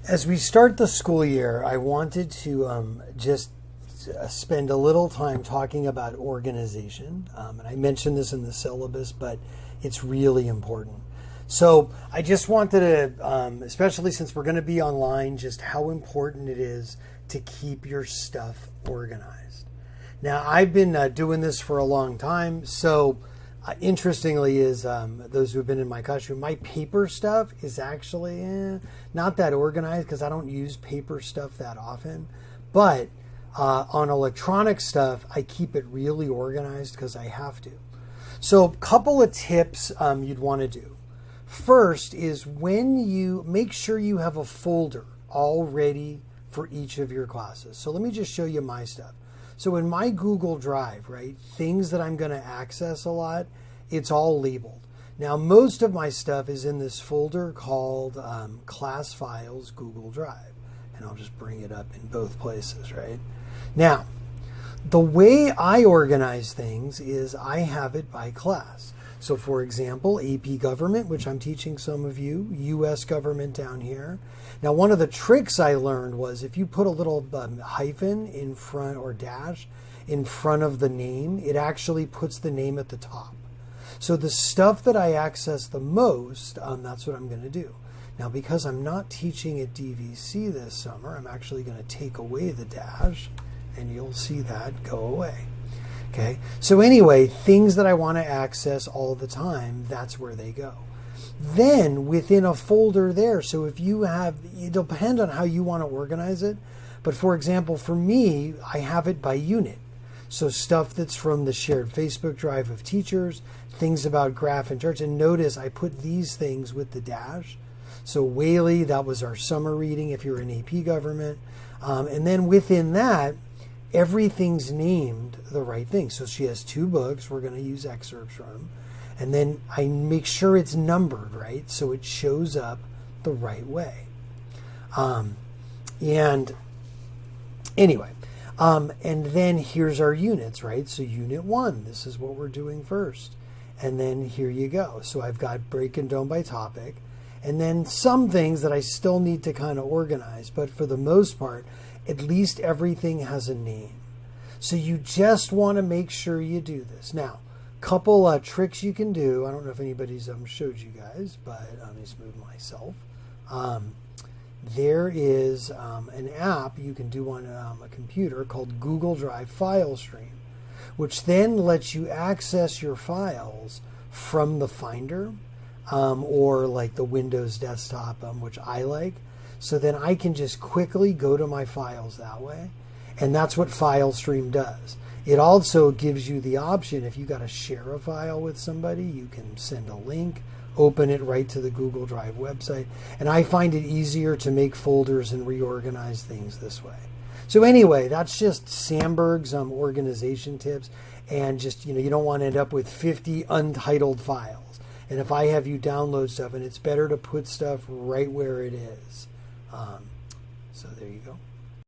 As we start the school year, I wanted to just spend a little time talking about organization. And I mentioned this in the syllabus, but it's really important. So I just wanted to, especially since we're going to be online, just how important it is to keep your stuff organized. Now, I've been doing this for a long time. So interestingly is those who have been in my classroom, my paper stuff is actually not that organized because I don't use paper stuff that often. But on electronic stuff, I keep it really organized because I have to. So a couple of tips you'd want to do. First is when you make sure you have a folder all ready for each of your classes. So let me just show you my stuff. So in my Google Drive, right, things that I'm going to access a lot, it's all labeled. Now, most of my stuff is in this folder called Class Files Google Drive. And I'll just bring it up in both places, right? Now, the way I organize things is I have it by class. So for example, AP Government, which I'm teaching some of you, US Government down here. Now, one of the tricks I learned was if you put a little hyphen in front or dash in front of the name, it actually puts the name at the top. So the stuff that I access the most, that's what I'm going to do. Now, because I'm not teaching at DVC this summer, I'm actually going to take away the dash, and you'll see that go away. Okay, so anyway, things that I want to access all the time, that's where they go. Then within a folder there, so if you have, it'll depend on how you want to organize it. But for example, for me, I have it by unit. So stuff that's from the shared Facebook Drive of teachers, things about graph and charts. And notice I put these things with the dash. So Whaley, that was our summer reading if you're in AP Government. And then within that, everything's named the right thing. So she has 2 books we're going to use excerpts from. And then I make sure it's numbered, right? So it shows up the right way. And anyway, and then here's our units, right? So unit 1, this is what we're doing first. And then here you go. So I've got breaking down by topic. And then some things that I still need to kind of organize. But for the most part, at least everything has a name. So you just want to make sure you do this. Now, couple tricks you can do. I don't know if anybody's showed you guys, but let me just move myself. There is an app you can do on a computer called Google Drive File Stream, which then lets you access your files from the Finder or like the Windows desktop, which I like. So then I can just quickly go to my files that way. And that's what FileStream does. It also gives you the option, if you got to share a file with somebody, you can send a link, open it right to the Google Drive website. And I find it easier to make folders and reorganize things this way. So anyway, that's just Sandberg's organization tips. And just, you don't want to end up with 50 untitled files. And if I have you download stuff, and it's better to put stuff right where it is. So there you go.